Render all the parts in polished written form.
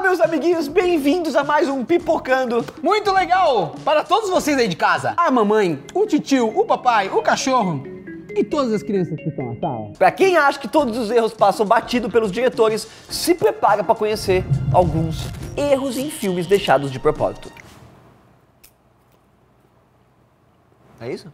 meus amiguinhos, bem-vindos a mais um Pipocando. Muito legal para todos vocês aí de casa. A mamãe, o titio, o papai, o cachorro e todas as crianças que estão na sala. Pra quem acha que todos os erros passam batido pelos diretores, se prepara pra conhecer alguns erros em filmes deixados de propósito. É isso?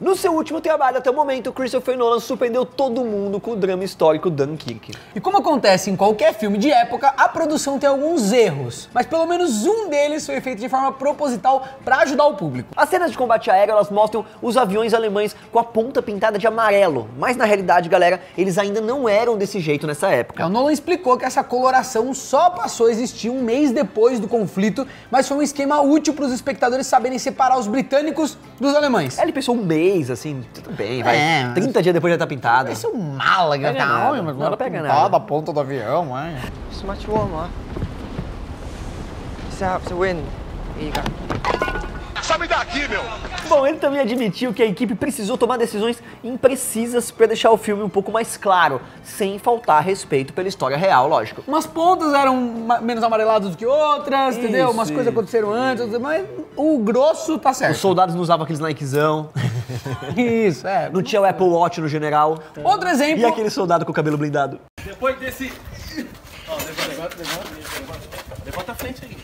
No seu último trabalho até o momento, Christopher Nolan surpreendeu todo mundo com o drama histórico Dunkirk. E como acontece em qualquer filme de época, a produção tem alguns erros, mas pelo menos um deles foi feito de forma proposital para ajudar o público. As cenas de combate aéreo, elas mostram os aviões alemães com a ponta pintada de amarelo, mas na realidade, galera, eles ainda não eram desse jeito nessa época. O Nolan explicou que essa coloração só passou a existir um mês depois do conflito, mas foi um esquema útil para os espectadores saberem separar os britânicos dos alemães. Ele pensou um mês, assim, tudo bem, vai. 30 dias depois já tá pintado. Esse é um mala, Pega nada, não pega nada. A ponta do avião, mãe. It's much warmer. It's out to win. Here you go. Sabe daqui, meu! Bom, ele também admitiu que a equipe precisou tomar decisões imprecisas para deixar o filme um pouco mais claro, sem faltar respeito pela história real, lógico. Umas pontas eram menos amareladas do que outras, entendeu? Umas coisas aconteceram antes, mas o grosso tá certo. Os soldados não usavam aqueles Nikezão. Isso, Não tinha o Apple Watch no general. Outro exemplo... E aquele soldado com o cabelo blindado. Depois desse... Ó, levanta a frente aí.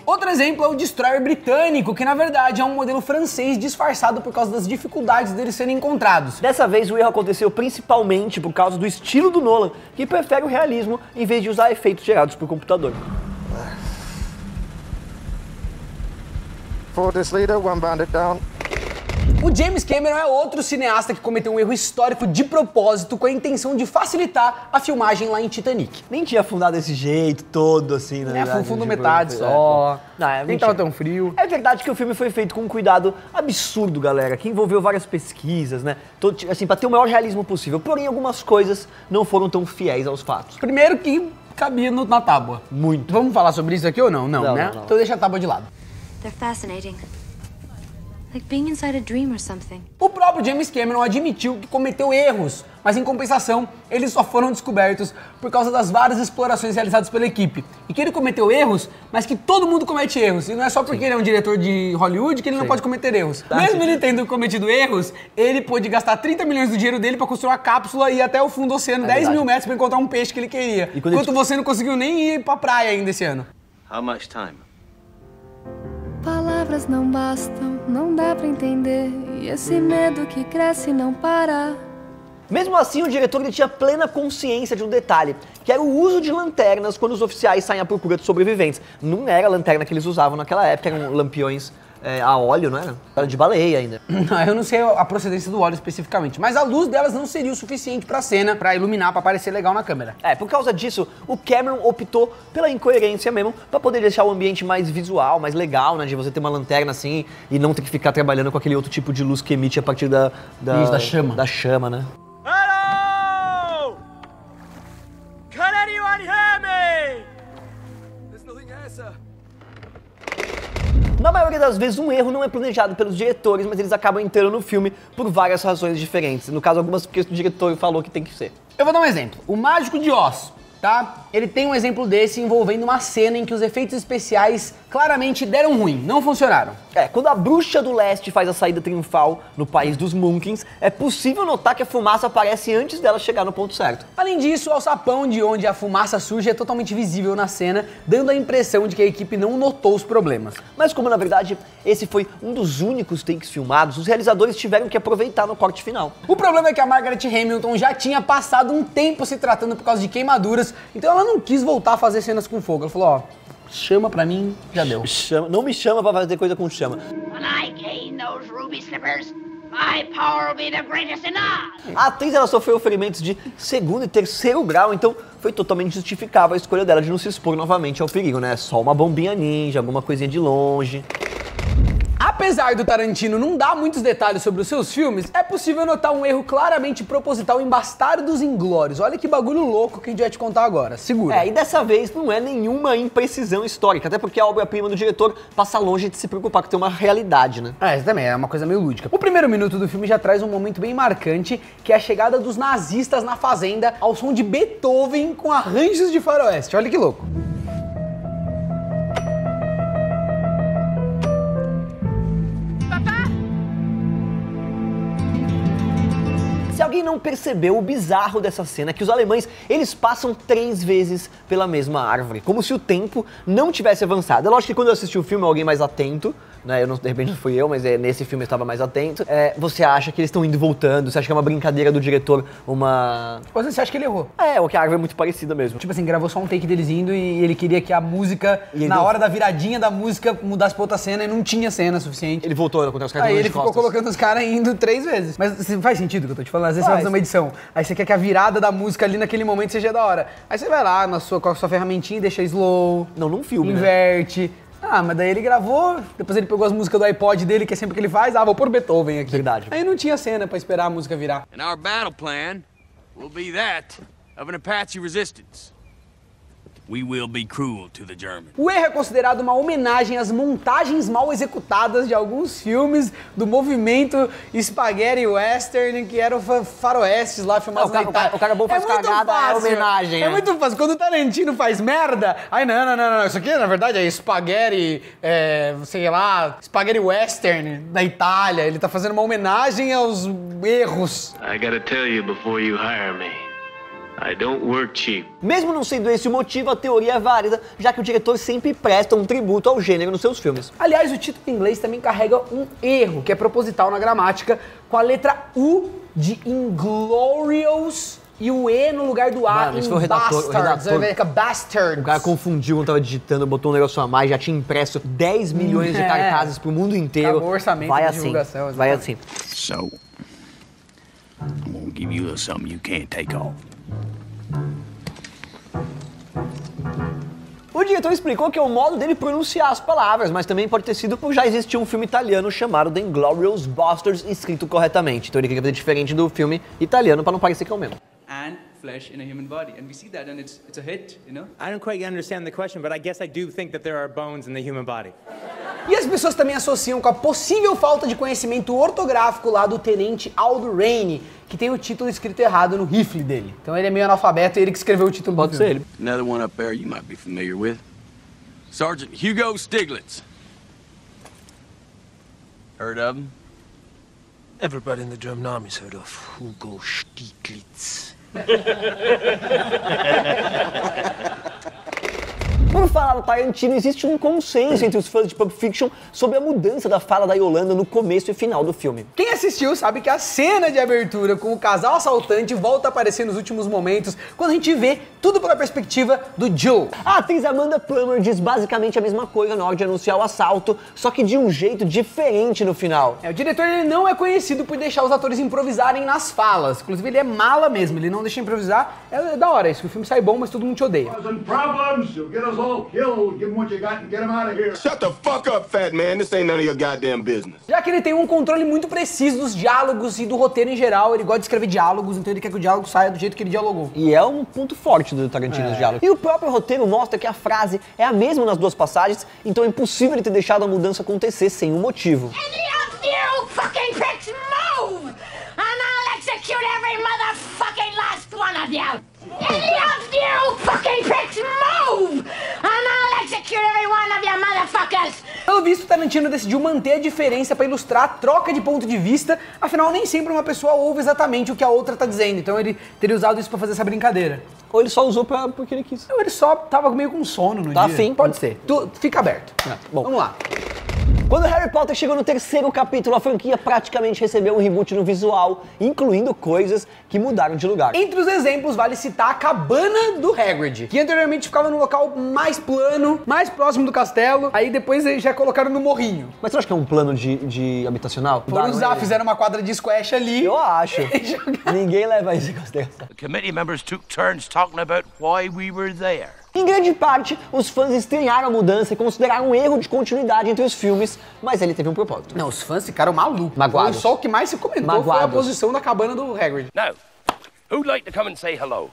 Outro exemplo é o Destroyer britânico, que na verdade é um modelo francês disfarçado por causa das dificuldades deles serem encontrados. Dessa vez o erro aconteceu principalmente por causa do estilo do Nolan, que prefere o realismo em vez de usar efeitos gerados por computador. For this leader, one bandit down. O James Cameron é outro cineasta que cometeu um erro histórico de propósito com a intenção de facilitar a filmagem lá em Titanic. Nem tinha afundado desse jeito todo, assim, na verdade. Fundo metade só. Não, Nem tava tão frio. É verdade que o filme foi feito com um cuidado absurdo, galera, que envolveu várias pesquisas, né? Assim, pra ter o maior realismo possível. Porém, algumas coisas não foram tão fiéis aos fatos. Primeiro que cabia na tábua. Muito. Vamos falar sobre isso aqui ou não? Não, né? Não. Então deixa a tábua de lado. They're fascinating. Like being inside a dream or something. O próprio James Cameron admitiu que cometeu erros, mas em compensação, eles só foram descobertos por causa das várias explorações realizadas pela equipe. E que ele cometeu erros, mas que todo mundo comete erros. E não é só porque ele é um diretor de Hollywood que ele não pode cometer erros. Mesmo ele tendo cometido erros, ele pôde gastar 30 milhões do dinheiro dele pra construir uma cápsula e ir até o fundo do oceano, 10 mil metros pra encontrar um peixe que ele queria. Enquanto você não conseguiu nem ir pra praia ainda esse ano. How much time? Palavras não bastam, não dá pra entender. E esse medo que cresce não para. Mesmo assim, o diretor ele tinha plena consciência de um detalhe, que era o uso de lanternas quando os oficiais saem à procura de sobreviventes. Não era a lanterna que eles usavam naquela época, eram lampiões a óleo, não era? Era de baleia ainda. Não, eu não sei a procedência do óleo especificamente, mas a luz delas não seria o suficiente pra cena, pra iluminar, pra parecer legal na câmera. Por causa disso, o Cameron optou pela incoerência mesmo, pra poder deixar o ambiente mais visual, mais legal, né? De você ter uma lanterna assim e não ter que ficar trabalhando com aquele outro tipo de luz que emite a partir da chama. Da chama, né? Hello! Can anyone hear me? There's nothing here, sir. Na maioria das vezes, um erro não é planejado pelos diretores, mas eles acabam entrando no filme por várias razões diferentes. No caso, algumas porque o diretor falou que tem que ser. Eu vou dar um exemplo. O Mágico de Oz, tá? Ele tem um exemplo desse envolvendo uma cena em que os efeitos especiais claramente deram ruim, não funcionaram. Quando a Bruxa do Leste faz a saída triunfal no país dos Munkins, é possível notar que a fumaça aparece antes dela chegar no ponto certo. Além disso, o alçapão de onde a fumaça surge é totalmente visível na cena, dando a impressão de que a equipe não notou os problemas. Mas como na verdade esse foi um dos únicos takes filmados, os realizadores tiveram que aproveitar no corte final. O problema é que a Margaret Hamilton já tinha passado um tempo se tratando por causa de queimaduras, então ela não quis voltar a fazer cenas com fogo. Ela falou, ó, chama pra mim, já deu. Não me chama pra fazer coisa com chama. When I gain those ruby slippers, my power will be the greatest in Oz. A atriz ela sofreu ferimentos de segundo e terceiro grau, então foi totalmente justificável a escolha dela de não se expor novamente ao perigo, né? Só uma bombinha ninja, alguma coisinha de longe. Apesar do Tarantino não dar muitos detalhes sobre os seus filmes, é possível notar um erro claramente proposital em Bastardos Inglórios. Olha que bagulho louco que a gente vai te contar agora. Segura. E dessa vez não é nenhuma imprecisão histórica, até porque a obra-prima do diretor passa longe de se preocupar com ter uma realidade, né? Isso também é uma coisa meio lúdica. O primeiro minuto do filme já traz um momento bem marcante, que é a chegada dos nazistas na fazenda ao som de Beethoven com arranjos de faroeste. Olha que louco. Se alguém não percebeu, o bizarro dessa cena é que os alemães, eles passam 3 vezes pela mesma árvore, como se o tempo não tivesse avançado. É lógico que quando eu assisti o filme, alguém mais atento, né, de repente não fui eu, mas nesse filme eu estava mais atento, você acha que eles estão indo e voltando, você acha que é uma brincadeira do diretor, uma... Ou você acha que ele errou? Ou que a árvore é muito parecida mesmo. Tipo assim, gravou só um take deles indo e ele queria que a música, na hora da viradinha da música, mudasse pra outra cena e não tinha cena suficiente. Ele voltou a contar os caras. Aí ele ficou colocando os caras indo 3 vezes. Mas faz sentido o que eu tô te falando? Às vezes você vai fazer uma edição, aí você quer que a virada da música ali naquele momento seja da hora. Aí você vai lá com a sua ferramentinha e deixa slow. Não filme, inverte. Mas daí ele gravou, depois ele pegou as músicas do iPod dele, que é sempre que ele faz, vou pôr Beethoven aqui. Verdade. Aí não tinha cena pra esperar a música virar. And our battle plan will be that of an Apache resistance. We will be cruel to the Germans. O erro é considerado uma homenagem às montagens mal executadas de alguns filmes do movimento Spaghetti Western, que eram faroestes lá filmados na Itália. O cara bom faz cagada, é homenagem. É muito fácil. Quando o Tarantino faz merda, aí não. Isso aqui, na verdade, é Spaghetti, sei lá, Spaghetti Western da Itália. Ele tá fazendo uma homenagem aos erros. I gotta tell you before you hire me. I don't work cheap. Mesmo não sendo esse o motivo, a teoria é válida, já que o diretor sempre presta um tributo ao gênero nos seus filmes. Aliás, o título em inglês também carrega um erro, que é proposital na gramática, com a letra U de Inglorious e o E no lugar do A. Mano, esse foi o redator. Fica Bastards. O cara confundiu quando tava digitando, botou um negócio a mais, já tinha impresso 10 milhões de cartazes pro mundo inteiro. Acabou o orçamento vai de assim, divulgação. vai assim. So, I'm gonna give you something you can't take off. O diretor explicou que é o modo dele pronunciar as palavras, mas também pode ter sido por já existir um filme italiano chamado The Inglourious Basterds escrito corretamente. Então ele queria fazer diferente do filme italiano para não parecer que é o mesmo. And flesh in a human body, and we see that, and it's a hit, you know? I don't quite understand the question, but I guess I do think that there are bones in the human body. E as pessoas também associam com a possível falta de conhecimento ortográfico lá do tenente Aldo Raine, que tem o título escrito errado no rifle dele. Então ele é meio analfabeto e ele que escreveu o título do filme. Pode ser ele. Another one up there you might be familiar with. Sergeant Hugo Stiglitz. Heard of him? Everybody in the German army's heard of Hugo Stiglitz. Por falar no Tarantino, existe um consenso entre os fãs de Pulp Fiction sobre a mudança da fala da Yolanda no começo e final do filme. Quem assistiu sabe que a cena de abertura com o casal assaltante volta a aparecer nos últimos momentos, quando a gente vê tudo pela perspectiva do Joe. A atriz Amanda Plummer diz basicamente a mesma coisa na hora de anunciar o assalto, só que de um jeito diferente no final. O diretor ele não é conhecido por deixar os atores improvisarem nas falas. Inclusive ele é mala mesmo, ele não deixa improvisar. É da hora isso, que o filme sai bom, mas todo mundo te odeia. Shut the fuck up, fat man. This ain't none of your goddamn business. Já que ele tem um controle muito preciso dos diálogos e do roteiro em geral, ele gosta de escrever diálogos, então ele quer que o diálogo saia do jeito que ele dialogou. E é um ponto forte do Tarantino, os diálogos. E o próprio roteiro mostra que a frase é a mesma nas duas passagens, então é impossível ele ter deixado a mudança acontecer sem um motivo. You fucking pricks move! And I'll execute every motherfucking last one of you! Any of you fucking pricks move! And I'll execute every one of you motherfuckers! Pelo visto, Tarantino decidiu manter a diferença para ilustrar a troca de ponto de vista, afinal nem sempre uma pessoa ouve exatamente o que a outra tá dizendo, então ele teria usado isso para fazer essa brincadeira. Ou ele só usou porque ele quis. Ou ele só tava meio com sono no dia. Afim. Pode ser. Fica aberto. Bom. Vamos lá. Quando Harry Potter chegou no 3º capítulo, a franquia praticamente recebeu um reboot no visual, incluindo coisas que mudaram de lugar. Entre os exemplos, vale citar a cabana do Hagrid, que anteriormente ficava no local mais plano, mais próximo do castelo, aí depois eles já colocaram no morrinho. Mas você acha que é um plano de habitacional? Foram usar, fizeram uma quadra de squash ali. Eu acho. Ninguém leva isso em consideração. The committee members took turns talking about why we were there. Em grande parte, os fãs estranharam a mudança e consideraram um erro de continuidade entre os filmes, mas ele teve um propósito. Não, os fãs ficaram malucos. Magoados. Foi só o que mais se comentou Magoados. foi a posição da cabana do Hagrid. Now, who'd like to come and say hello?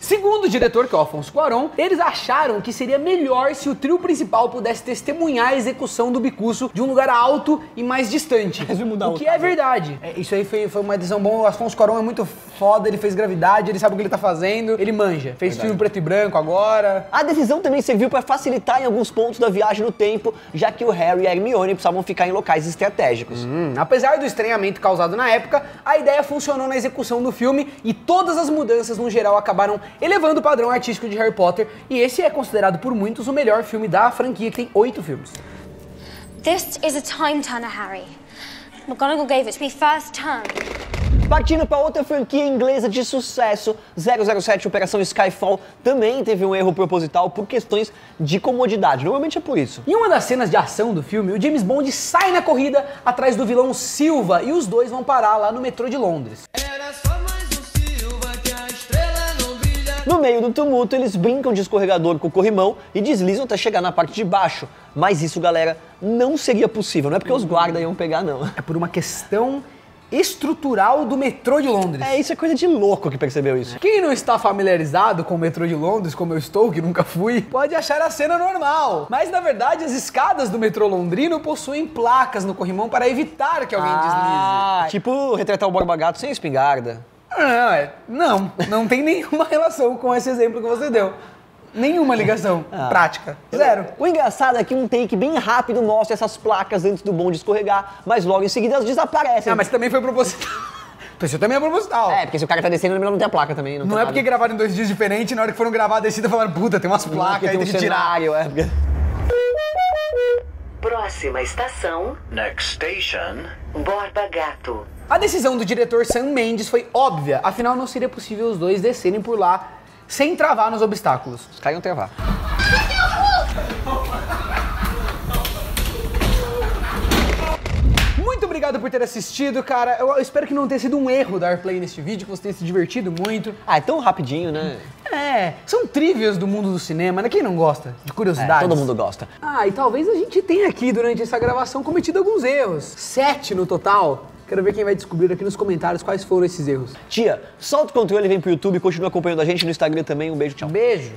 Segundo o diretor, que é o Alfonso Cuarón, eles acharam que seria melhor se o trio principal pudesse testemunhar a execução do Bicuço de um lugar alto e mais distante. O que é verdade. Isso aí foi uma decisão boa. O Alfonso Cuarón é muito foda, ele fez Gravidade, ele sabe o que ele tá fazendo, ele manja. Fez filme preto e branco agora. A decisão também serviu para facilitar em alguns pontos da viagem no tempo, já que o Harry e a Hermione precisavam ficar em locais estratégicos. Apesar do estranhamento causado na época, a ideia funcionou na execução do filme e todas as mudanças no geral acabaram elevando o padrão artístico de Harry Potter, e esse é considerado por muitos o melhor filme da franquia, que tem 8 filmes. This is a time turner, Harry. McGonagall gave it to me first term. Partindo para outra franquia inglesa de sucesso, 007 Operação Skyfall também teve um erro proposital por questões de comodidade. Normalmente é por isso. Em uma das cenas de ação do filme, o James Bond sai na corrida atrás do vilão Silva e os dois vão parar lá no metrô de Londres. No meio do tumulto, eles brincam de escorregador com o corrimão e deslizam até chegar na parte de baixo. Mas isso, galera, não seria possível. Não é porque os guardas iam pegar, não. É por uma questão estrutural do metrô de Londres. Isso é coisa de louco que percebeu isso. Quem não está familiarizado com o metrô de Londres, como eu estou, que nunca fui, pode achar a cena normal. Mas, na verdade, as escadas do metrô londrino possuem placas no corrimão para evitar que alguém deslize. Tipo retratar o Borba Gato sem espingarda. Não tem nenhuma relação com esse exemplo que você deu. Nenhuma ligação prática. Zero. O engraçado é que um take bem rápido mostra essas placas antes do bonde escorregar, mas logo em seguida elas desaparecem. Mas também foi proposital. Isso também é proposital. Porque se o cara tá descendo, não tem a placa também. Não é porque gravaram em 2 dias diferentes, na hora que foram gravar a descida, falaram, puta, tem umas placas aí, tem que tirar. Próxima estação. Next station. Borba Gato. A decisão do diretor Sam Mendes foi óbvia, afinal não seria possível os dois descerem por lá sem travar nos obstáculos. Os caras iam travar. Muito obrigado por ter assistido, cara. Eu espero que não tenha sido um erro dar play neste vídeo, que você tenha se divertido muito. É tão rapidinho, né? São trivias do mundo do cinema, né? Quem não gosta de curiosidades? Todo mundo gosta. E talvez a gente tenha aqui, durante essa gravação, cometido alguns erros. 7 no total. Quero ver quem vai descobrir aqui nos comentários quais foram esses erros. Tia, solta o controle, vem pro YouTube, continua acompanhando a gente no Instagram também. Um beijo, tchau. Beijo.